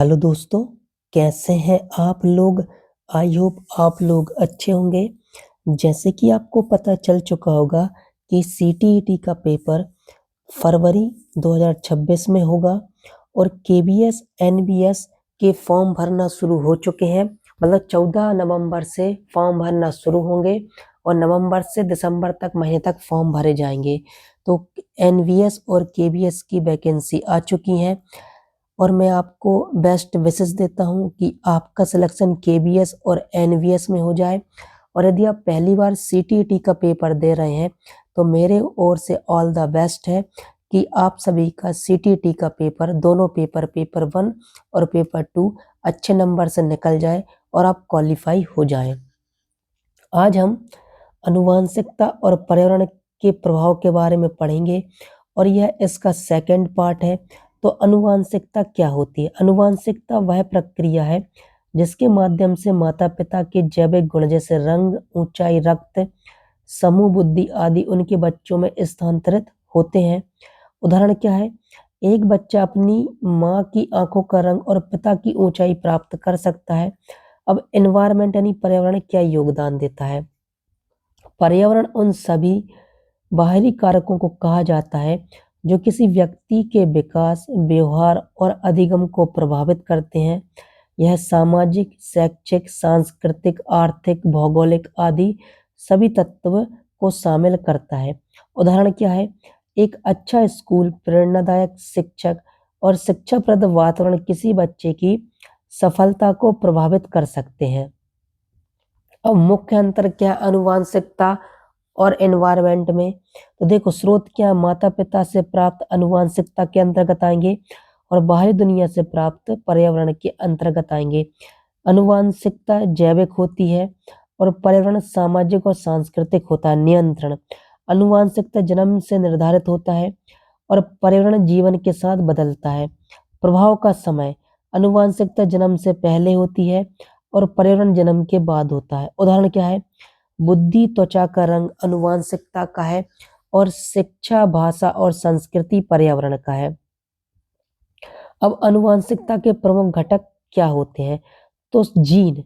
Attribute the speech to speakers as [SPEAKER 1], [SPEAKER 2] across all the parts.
[SPEAKER 1] Hello दोस्तों, कैसे हैं आप लोग? आई होप आप लोग अच्छे होंगे। जैसे कि आपको पता चल चुका होगा कि सीटीईटी का पेपर फरवरी 2026 में होगा और केबीएस, एनबीएस के फॉर्म भरना शुरू हो चुके हैं। मतलब 14 नवंबर से फॉर्म भरना शुरू होंगे और नवंबर से दिसंबर तक महीने तक फॉर्म भरे जाएंगे। तो एनबीएस और केबीएस की वैकेंसी आ चुकी हैं और मैं आपको बेस्ट विशेस देता हूँ कि आपका सिलेक्शन केबीएस और एनवीएस में हो जाए। और यदि आप पहली बार सीटीईटी का पेपर दे रहे हैं तो मेरे ओर से ऑल द बेस्ट है कि आप सभी का सीटीईटी का पेपर, दोनों पेपर 1 और पेपर 2 अच्छे नंबर से निकल जाए और आप क्वालिफाई हो जाएं। आज हम आनुवंशिकता और पर्यावरण के प्रभाव के बारे में पढ़ेंगे और यह इसका सेकंड पार्ट है। तो आनुवंशिकता क्या होती है? आनुवंशिकता वह प्रक्रिया है जिसके माध्यम से माता पिता के जैविक गुण जैसे रंग, ऊंचाई, रक्त समूह, बुद्धि आदि उनके बच्चों में स्थानांतरित होते हैं। उदाहरण क्या है? एक बच्चा अपनी माँ की आंखों का रंग और पिता की ऊंचाई प्राप्त कर सकता है। अब एनवायरमेंट यानी पर्यावरण क्या योगदान देता है? पर्यावरण उन सभी बाहरी कारकों को कहा जाता है जो किसी व्यक्ति के विकास, व्यवहार और अधिगम को प्रभावित करते हैं। यह सामाजिक, शैक्षिक, सांस्कृतिक, आर्थिक, भौगोलिक आदि सभी तत्व को शामिल करता है। उदाहरण क्या है? एक अच्छा स्कूल, प्रेरणादायक शिक्षक और शिक्षाप्रद वातावरण किसी बच्चे की सफलता को प्रभावित कर सकते हैं। अब मुख्य अंतर क्या है आनुवांशिकता और एनवायरमेंट में? तो देखो, स्रोत क्या? माता पिता से प्राप्त आनुवांशिकता के अंतर्गत आएंगे और बाहरी दुनिया से प्राप्त पर्यावरण के अंतर्गत आएंगे। आनुवांशिकता जैविक होती है और पर्यावरण सामाजिक और सांस्कृतिक होता है। नियंत्रण: आनुवांशिकता जन्म से निर्धारित होता है और पर्यावरण जीवन के साथ बदलता है। प्रभाव का समय: आनुवांशिकता जन्म से पहले होती है और पर्यावरण जन्म के बाद होता है। उदाहरण क्या है? बुद्धि, त्वचा का रंग आनुवांशिकता का है और शिक्षा, भाषा और संस्कृति पर्यावरण का है। अब आनुवांशिकता के प्रमुख घटक क्या होते हैं? तो जीन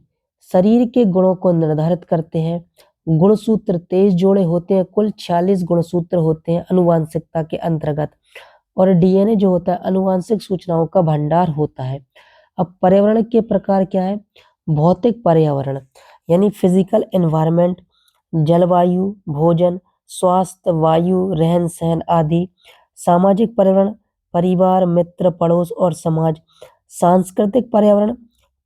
[SPEAKER 1] शरीर के गुणों को निर्धारित करते हैं। गुणसूत्र 23 जोड़े होते हैं, कुल 46 गुणसूत्र होते हैं आनुवांशिकता के अंतर्गत। और डीएनए जो होता है आनुवांशिक सूचनाओं का भंडार होता है। अब पर्यावरण के प्रकार क्या है? भौतिक पर्यावरण यानी फिजिकल एनवायरनमेंट, जलवायु, भोजन, स्वास्थ्य, वायु, रहन सहन आदि। सामाजिक पर्यावरण: परिवार, मित्र, पड़ोस और समाज। सांस्कृतिक पर्यावरण: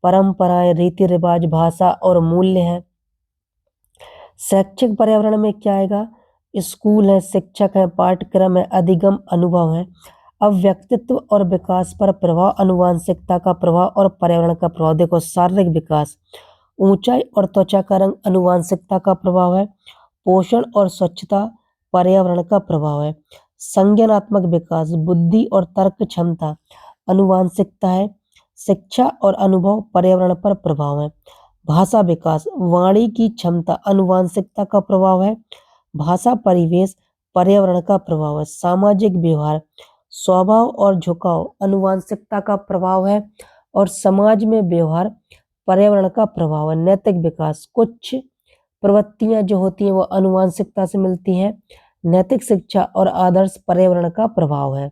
[SPEAKER 1] परंपराएं, रीति रिवाज, भाषा और मूल्य हैं। शैक्षिक पर्यावरण में क्या आएगा? स्कूल है, शिक्षक है, पाठ्यक्रम है, अधिगम, अनुभव है। अब व्यक्तित्व और विकास पर प्रभाव, आनुवांशिकता का प्रभाव और पर्यावरण का प्रभाव। देखो, शारीरिक विकास: ऊंचाई और त्वचा का रंग आनुवांशिकता का प्रभाव है। पोषण और स्वच्छता पर्यावरण का प्रभाव है। संज्ञानात्मक विकास: बुद्धि और तर्क क्षमता आनुवांशिकता है। शिक्षा और अनुभव पर्यावरण पर प्रभाव है। भाषा विकास: वाणी की क्षमता आनुवांशिकता का प्रभाव है। भाषा परिवेश पर्यावरण का प्रभाव है। सामाजिक व्यवहार: स्वभाव और झुकाव आनुवांशिकता का प्रभाव है और समाज में व्यवहार पर्यावरण का प्रभाव है। नैतिक विकास: कुछ प्रवृत्तियां जो होती हैं वो आनुवांशिकता से मिलती हैं। नैतिक शिक्षा और आदर्श पर्यावरण का प्रभाव है।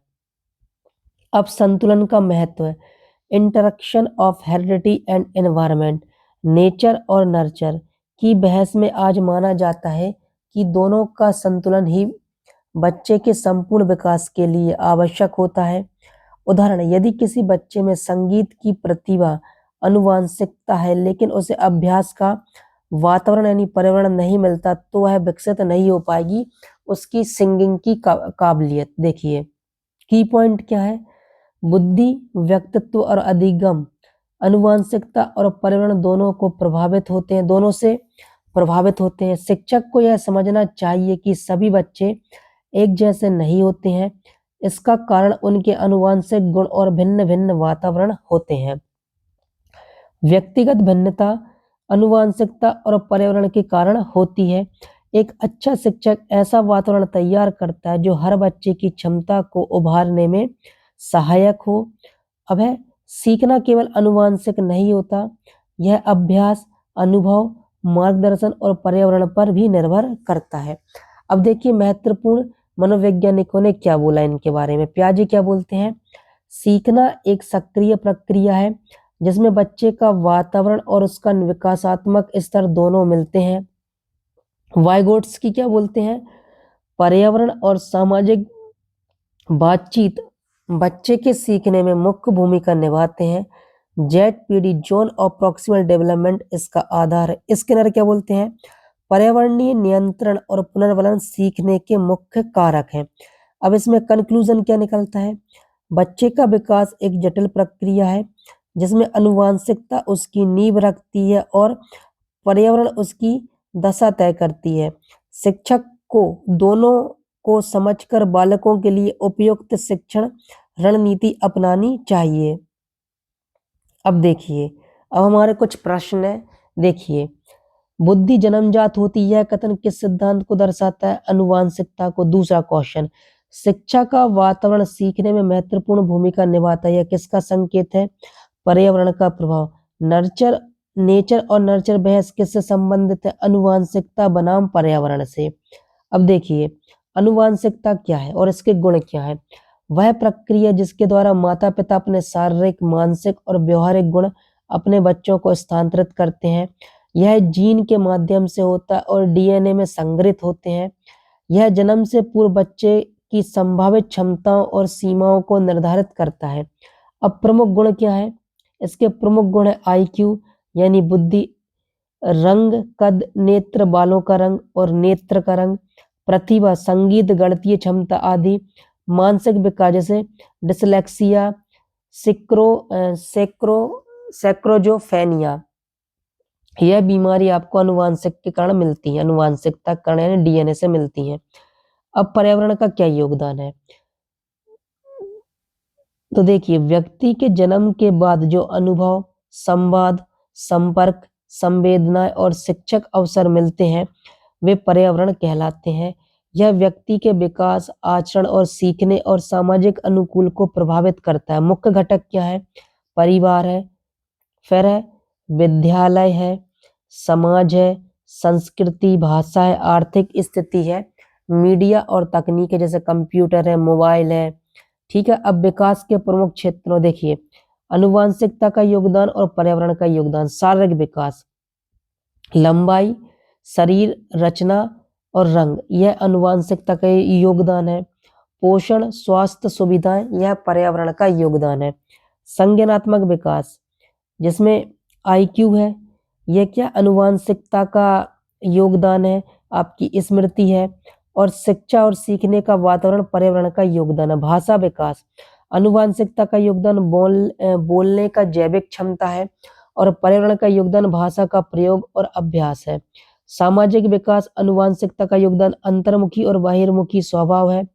[SPEAKER 1] अब संतुलन का महत्व है। Interaction of heredity and environment, nature और नर्चर की बहस में आज माना जाता है कि दोनों का संतुलन ही बच्चे के संपूर्ण विकास के लिए आवश्यक होता है। उदाहरण: यदि किसी बच्चे में संगीत की प्रतिभा आनुवांशिकता है लेकिन उसे अभ्यास का वातावरण यानी पर्यावरण नहीं मिलता तो वह विकसित नहीं हो पाएगी उसकी सिंगिंग की काबिलियत। देखिए, की पॉइंट क्या है? बुद्धि, व्यक्तित्व और अधिगम आनुवांशिकता और पर्यावरण दोनों को प्रभावित होते हैं, दोनों से प्रभावित होते हैं। शिक्षक को यह समझना चाहिए कि सभी बच्चे एक जैसे नहीं होते हैं। इसका कारण उनके आनुवांशिक गुण और भिन्न भिन्न वातावरण होते हैं। व्यक्तिगत भिन्नता आनुवांशिकता और पर्यावरण के कारण होती है। एक अच्छा शिक्षक ऐसा वातावरण तैयार करता है जो हर बच्चे की क्षमता को उभारने में सहायक हो। अब है सीखना केवल आनुवंशिक नहीं होता, यह अभ्यास, अनुभव, मार्गदर्शन और पर्यावरण पर भी निर्भर करता है। अब देखिए महत्वपूर्ण मनोवैज्ञानिकों ने क्या बोला इनके बारे में। पियाजे क्या बोलते हैं? सीखना एक सक्रिय प्रक्रिया है जिसमें बच्चे का वातावरण और उसका विकासात्मक स्तर दोनों मिलते हैं। वाइगोट्स्की क्या बोलते हैं? पर्यावरण और सामाजिक बातचीत बच्चे के सीखने में मुख्य भूमिका निभाते हैं। Z zone of proximal development इसका आधार है। स्किनर क्या बोलते हैं? पर्यावरणीय नियंत्रण और पुनर्वलन सीखने के मुख्य कारक हैं। अब इसमें कंक्लूजन क्या निकलता है? बच्चे का विकास एक जटिल प्रक्रिया है जिसमें आनुवांशिकता उसकी नींव रखती है और पर्यावरण उसकी दशा तय करती है। शिक्षक को दोनों को समझकर बालकों के लिए उपयुक्त शिक्षण रणनीति अपनानी चाहिए। अब देखिए, अब हमारे कुछ प्रश्न है। देखिए, बुद्धि जन्मजात होती है, यह कथन किस सिद्धांत को दर्शाता है? आनुवांशिकता को। दूसरा क्वेश्चन, शिक्षा का वातावरण सीखने में महत्वपूर्ण भूमिका निभाता है, यह किसका संकेत है? पर्यावरण का प्रभाव। नेचर और नर्चर बहस किससे संबंधित है? आनुवांशिकता बनाम पर्यावरण से। अब देखिए, आनुवांशिकता क्या है और इसके गुण क्या है? वह प्रक्रिया जिसके द्वारा माता पिता अपने शारीरिक, मानसिक और व्यवहारिक गुण अपने बच्चों को स्थानांतरित करते हैं। यह जीन के माध्यम से होता है और डीएनए में संग्रहित होते हैं। यह जन्म से पूर्व बच्चे की संभावित क्षमताओं और सीमाओं को निर्धारित करता है। अब प्रमुख गुण क्या है? इसके प्रमुख गुण है आईक्यू यानी बुद्धि, रंग, कद, नेत्र, बालों का रंग और नेत्र का रंग, प्रतिभा, संगीत, गणितीय क्षमता आदि, मानसिक विकार जैसे डिसलेक्सिया, सेक्रोजोफेनिया। यह बीमारी आपको आनुवांशिक के कारण मिलती है, आनुवांशिकता के कारण यानी डीएनए से मिलती है। अब पर्यावरण का क्या योगदान है? तो देखिए, व्यक्ति के जन्म के बाद जो अनुभव, संवाद, संपर्क, संवेदनाएं और शिक्षक अवसर मिलते हैं वे पर्यावरण कहलाते हैं। यह व्यक्ति के विकास, आचरण और सीखने और सामाजिक अनुकूल को प्रभावित करता है। मुख्य घटक क्या है? परिवार है, फिर है विद्यालय है, समाज है, संस्कृति, भाषा है, आर्थिक स्थिति है, मीडिया और तकनीक है जैसे कंप्यूटर है, मोबाइल है। ठीक है। अब विकास के प्रमुख क्षेत्रों देखिए, आनुवांशिकता का योगदान और पर्यावरण का योगदान। शारीरिक विकास, लंबाई, शरीर रचना और रंग, यह आनुवांशिकता का योगदान है। पोषण, स्वास्थ्य सुविधाएं, यह पर्यावरण का योगदान है। संज्ञानात्मक विकास जिसमें आईक्यू है, यह क्या आनुवांशिकता का योगदान है। आपकी स्मृति है और शिक्षा और सीखने का वातावरण पर्यावरण का योगदान है। भाषा विकास, आनुवांशिकता का योगदान बोलने का जैविक क्षमता है और पर्यावरण का योगदान भाषा का प्रयोग और अभ्यास है। सामाजिक विकास, आनुवांशिकता का योगदान अंतर्मुखी और बहिर्मुखी स्वभाव है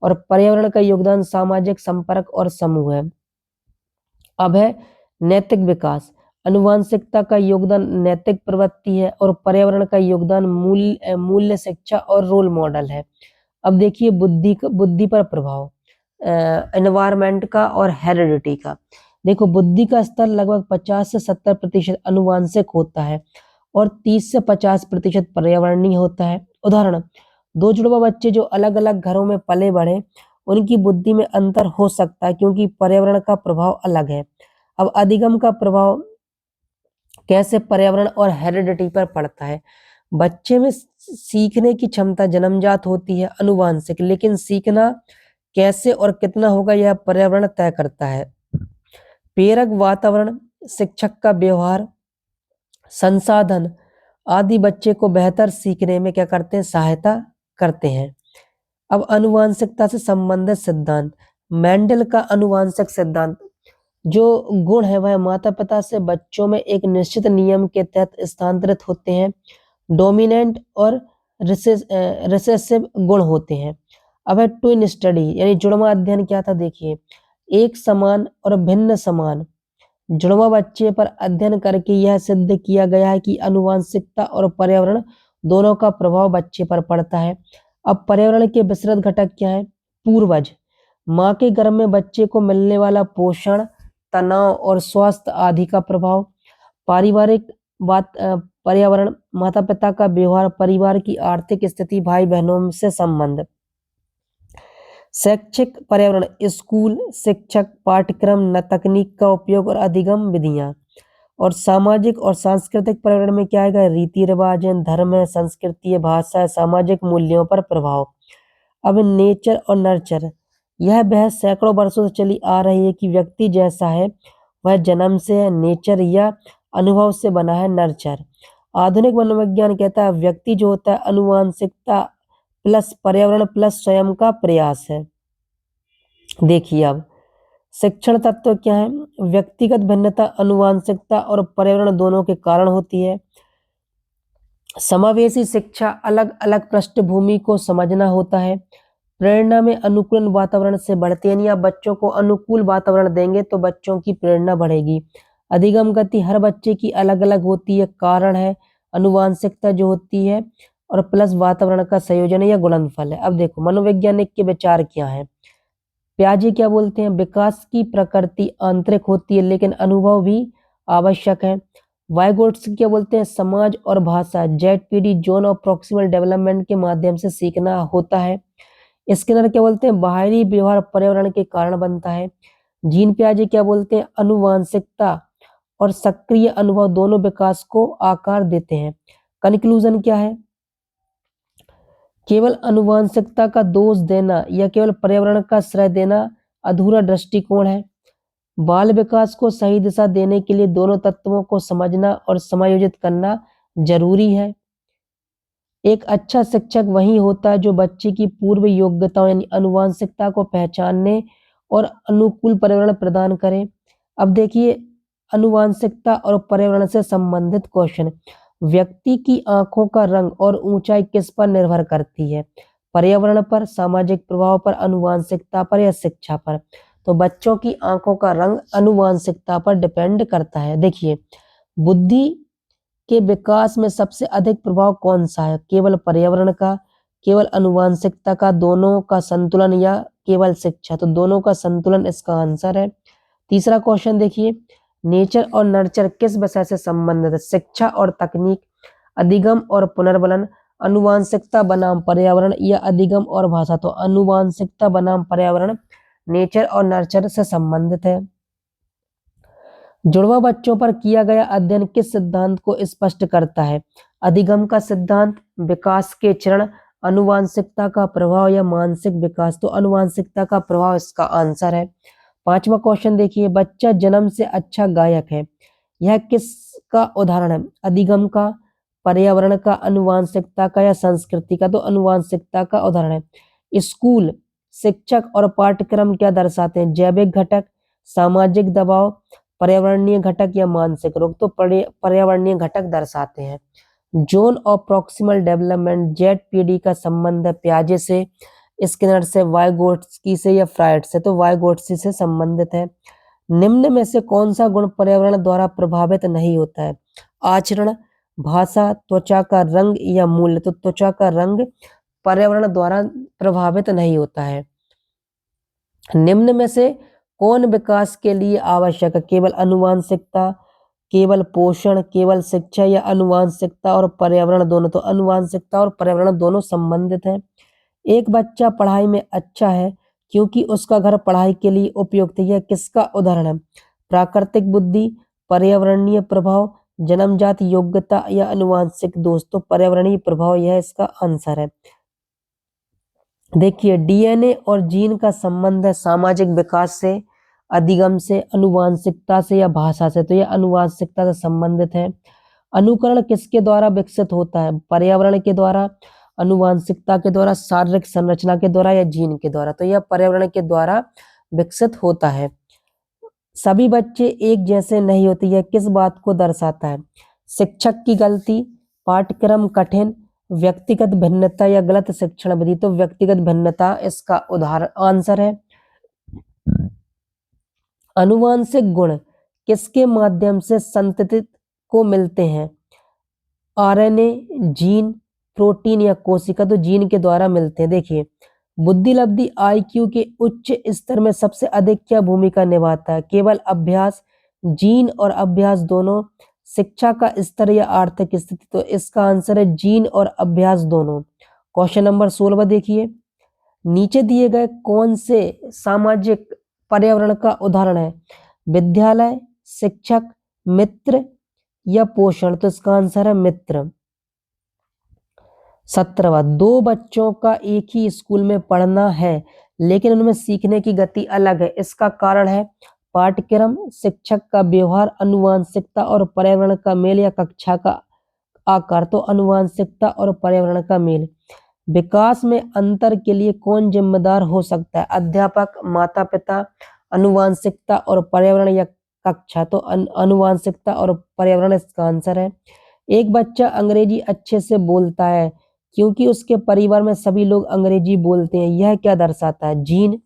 [SPEAKER 1] और पर्यावरण का योगदान सामाजिक संपर्क और समूह है। अब है नैतिक विकास, आनुवांशिकता का योगदान नैतिक प्रवृत्ति है और पर्यावरण का योगदान मूल्य शिक्षा और रोल मॉडल है। अब देखिए बुद्धि पर प्रभाव एनवायरमेंट का और हेरिडिटी का। देखो, बुद्धि का स्तर लगभग 50 से 70% आनुवांशिक होता है और 30 से 50% पर्यावरणीय होता है। उदाहरण, दो जुड़वा बच्चे जो अलग अलग घरों में पले बढ़े उनकी बुद्धि में अंतर हो सकता है क्योंकि पर्यावरण का प्रभाव अलग है। अब अधिगम का प्रभाव कैसे पर्यावरण और हेरिडिटी पर पड़ता है? बच्चे में सीखने की क्षमता जन्मजात होती है, आनुवांशिक, लेकिन सीखना कैसे और कितना होगा यह पर्यावरण तय करता है। प्रेरक वातावरण, शिक्षक का व्यवहार, संसाधन आदि बच्चे को बेहतर सीखने में क्या करते हैं? सहायता करते हैं। अब आनुवांशिकता से संबंधित सिद्धांत, मेंडल का आनुवांशिक सिद्धांत, जो गुण है वह माता पिता से बच्चों में एक निश्चित नियम के तहत स्थानांतरित होते हैं। डोमिनेंट और रिसेसिव गुण होते हैं। अब है ट्विन स्टडी यानी जुड़वा अध्ययन क्या था? देखिए, एक समान और भिन्न समान जुड़वा बच्चे पर अध्ययन करके यह सिद्ध किया गया है कि आनुवांशिकता और पर्यावरण दोनों का प्रभाव बच्चे पर पड़ता है। अब पर्यावरण के विस्तृत घटक क्या है? पूर्वज, माँ के गर्भ में बच्चे को मिलने वाला पोषण, तनाव और स्वास्थ्य आदि का प्रभाव। पारिवारिक पर्यावरण, माता पिता का व्यवहार, परिवार की आर्थिक स्थिति, भाई बहनों से संबंध। शैक्षिक पर्यावरण, स्कूल, शिक्षक, पाठ्यक्रम, तकनीक का उपयोग और अधिगम विधियां। और सामाजिक और सांस्कृतिक पर्यावरण में क्या आएगा? रीति रिवाज, धर्म, संस्कृति, भाषा, सामाजिक मूल्यों पर प्रभाव। अब नेचर और नर्चर, यह बहस सैकड़ों वर्षों से चली आ रही है कि व्यक्ति जैसा है वह जन्म से है, नेचर या अनुभव से बना है, नर्चर। आधुनिक मनोविज्ञान कहता है व्यक्ति जो होता है अनुवांशिकता प्लस पर्यावरण प्लस स्वयं का प्रयास है। देखिए अब शिक्षण तत्व क्या है? व्यक्तिगत भिन्नता अनुवांशिकता और पर्यावरण दोनों के कारण होती है। समावेशी शिक्षा, अलग अलग पृष्ठभूमि को समझना होता है। प्रेरणा में अनुकूल वातावरण से बढ़ती है, यानी आप बच्चों को अनुकूल वातावरण देंगे तो बच्चों की प्रेरणा बढ़ेगी। अधिगम गति हर बच्चे की अलग अलग होती है, कारण है अनुवांशिकता जो होती है और प्लस वातावरण का संयोजन या गुणनफल है। अब देखो मनोवैज्ञानिक के विचार क्या है। प्याजे क्या बोलते हैं? विकास की प्रकृति आंतरिक होती है लेकिन अनुभव भी आवश्यक है। वाइगोट्स्की क्या बोलते हैं? समाज और भाषा, ZPD zone of proximal development के माध्यम से सीखना होता है। स्किनर क्या बोलते हैं? बाहरी व्यवहार पर्यावरण के कारण बनता है। जीन पियाजे क्या बोलते हैं? अनुवांशिकता और सक्रिय अनुभव दोनों विकास को आकार देते हैं। कंक्लूजन क्या है? केवल अनुवांशिकता का दोष देना या केवल पर्यावरण का श्रेय देना अधूरा दृष्टिकोण है। बाल विकास को सही दिशा देने के लिए दोनों तत्वों को समझना और समायोजित करना जरूरी है। एक अच्छा शिक्षक वही होता है जो बच्चे की पूर्व योग्यताओं यानी अनुवांशिकता को पहचानने और अनुकूल पर्यावरण प्रदान करे। अब देखिए अनुवांशिकता और पर्यावरण से संबंधित क्वेश्चन। व्यक्ति की आंखों का रंग और ऊंचाई किस पर निर्भर करती है? पर्यावरण पर, सामाजिक प्रभाव पर, अनुवांशिकता पर या शिक्षा पर? तो बच्चों की आंखों का रंग अनुवांशिकता पर डिपेंड करता है। देखिए बुद्धि के विकास में सबसे अधिक प्रभाव कौन सा है? केवल पर्यावरण का, केवल अनुवांशिकता का, दोनों का संतुलन या केवल शिक्षा? तो दोनों का संतुलन इसका आंसर है। तीसरा क्वेश्चन देखिए, नेचर और नर्चर किस विषय से संबंधित है? शिक्षा और तकनीक, अधिगम और पुनर्बलन, अनुवांशिकता बनाम पर्यावरण या अधिगम और भाषा? तो अनुवांशिकता बनाम पर्यावरण नेचर और नर्चर से संबंधित है। जुड़वा बच्चों पर किया गया अध्ययन किस सिद्धांत को स्पष्ट करता है? अधिगम का सिद्धांत, विकास के चरण, अनुवांशिकता का प्रभाव या मानसिक विकास? तो अनुवांशिकता का प्रभाव इसका आंसर है। पांचवा क्वेश्चन देखिए, बच्चा जन्म से अच्छा गायक है, यह किसका उदाहरण है? अधिगम का, पर्यावरण का, अनुवांशिकता का या संस्कृति का? तो अनुवांशिकता का उदाहरण है। स्कूल, शिक्षक और पाठ्यक्रम क्या दर्शाते हैं? जैविक घटक, सामाजिक दबाव, पर्यावरणीय घटक या मानसिक रोग? तो पर्यावरणीय घटक दर्शाते हैं। Zone of proximal development, ZPD का संबंध है पियाजे से, स्किनर से, वाइगोट्स्की से या फ्रायड से? तो वाइगोट्स्की से संबंधित है। निम्न में से कौन सा गुण पर्यावरण द्वारा प्रभावित नहीं होता है? आचरण, भाषा, त्वचा का रंग या मूल्य? तो त्वचा का रंग पर्यावरण द्वारा प्रभावित नहीं होता है। निम्न में से कौन विकास के लिए आवश्यक है? केवल अनुवांशिकता, केवल पोषण, केवल शिक्षा या अनुवांशिकता और पर्यावरण दोनों? तो अनुवांशिकता और पर्यावरण दोनों संबंधित हैं। एक बच्चा पढ़ाई में अच्छा है क्योंकि उसका घर पढ़ाई के लिए उपयुक्त है, यह किसका उदाहरण है? प्राकृतिक बुद्धि, पर्यावरणीय प्रभाव, जन्मजात योग्यता या अनुवांशिक दोष? तो पर्यावरणीय प्रभाव यह इसका आंसर है। देखिए डीएनए और जीन का संबंध है सामाजिक विकास से, अधिगम से, अनुवांशिकता से या भाषा से? तो यह अनुवांशिकता से संबंधित है। अनुकरण किसके द्वारा विकसित होता है? पर्यावरण के द्वारा, अनुवांशिकता के द्वारा, शारीरिक संरचना के द्वारा या जीन के द्वारा? तो यह पर्यावरण के द्वारा विकसित होता है। सभी बच्चे एक जैसे नहीं होते, यह किस बात को दर्शाता है? शिक्षक की गलती, पाठ्यक्रम कठिन, व्यक्तिगत भिन्नता या गलत शिक्षण विधि? तो व्यक्तिगत भिन्नता इसका उदाहरण आंसर है। अनुवांशिक गुण किसके माध्यम से संततित को मिलते हैं? आरएनए, जीन, प्रोटीन या कोशिका? तो जीन के द्वारा मिलते हैं। देखिए बुद्धि लब्धि आईक्यू के उच्च स्तर में सबसे अधिक क्या भूमिका निभाता है? केवल अभ्यास, जीन और अभ्यास दोनों, शिक्षा का स्तर या आर्थिक स्थिति? तो इसका आंसर है जीन और अभ्यास दोनों। क्वेश्चन नंबर 16 देखिए, नीचे दिए गए कौन से सामाजिक पर्यावरण का उदाहरण है? विद्यालय, शिक्षक, मित्र या पोषण? तो इसका आंसर है मित्र। 17वां, दो बच्चों का एक ही स्कूल में पढ़ना है लेकिन उनमें सीखने की गति अलग है, इसका कारण है पाठ्यक्रम, शिक्षक का व्यवहार, आनुवंशिकता और पर्यावरण का मेल या कक्षा का आकार? तो आनुवंशिकता और पर्यावरण का मेल। विकास में अंतर के लिए कौन जिम्मेदार हो सकता है? अध्यापक, माता पिता, आनुवंशिकता और पर्यावरण या कक्षा? तो आनुवंशिकता और पर्यावरण इसका आंसर है। एक बच्चा अंग्रेजी अच्छे से बोलता है क्योंकि उसके परिवार में सभी लोग अंग्रेजी बोलते हैं, यह क्या दर्शाता है? जीन,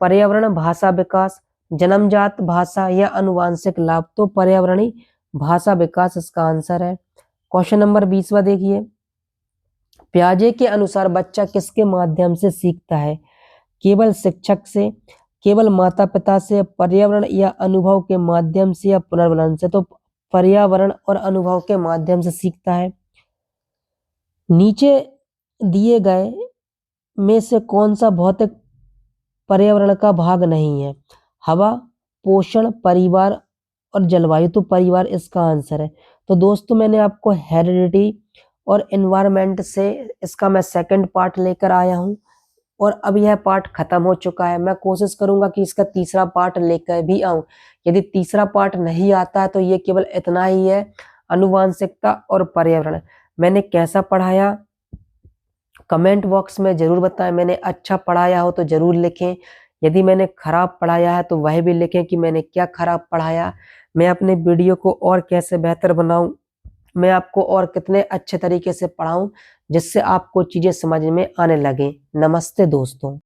[SPEAKER 1] पर्यावरण, भाषा विकास, जन्मजात भाषा या आनुवंशिक लाभ? तो पर्यावरणीय भाषा विकास इसका आंसर है। क्वेश्चन नंबर 20वां देखिए, पियाजे के अनुसार बच्चा किसके माध्यम से सीखता है? केवल शिक्षक से, केवल माता पिता से, पर्यावरण या अनुभव के माध्यम से या पुनर्वलन से? तो पर्यावरण और अनुभव के माध्यम से सीखता है। नीचे दिए गए में से कौन सा भौतिक पर्यावरण का भाग नहीं है? हवा, पोषण, परिवार और जलवायु? तो परिवार इसका आंसर है। तो दोस्तों मैंने आपको हेरिडिटी और एनवायरनमेंट से इसका मैं सेकंड पार्ट लेकर आया हूँ और अब यह पार्ट खत्म हो चुका है। मैं कोशिश करूंगा कि इसका तीसरा पार्ट लेकर भी आऊं। यदि तीसरा पार्ट नहीं आता है तो ये केवल इतना ही है, आनुवंशिकता और पर्यावरण। मैंने कैसा पढ़ाया कमेंट बॉक्स में जरूर बताएं। मैंने अच्छा पढ़ाया हो तो जरूर लिखें, यदि मैंने खराब पढ़ाया है तो वह भी लिखें कि मैंने क्या खराब पढ़ाया। मैं अपने वीडियो को और कैसे बेहतर बनाऊं, मैं आपको और कितने अच्छे तरीके से पढ़ाऊं जिससे आपको चीजें समझ में आने लगे। नमस्ते दोस्तों।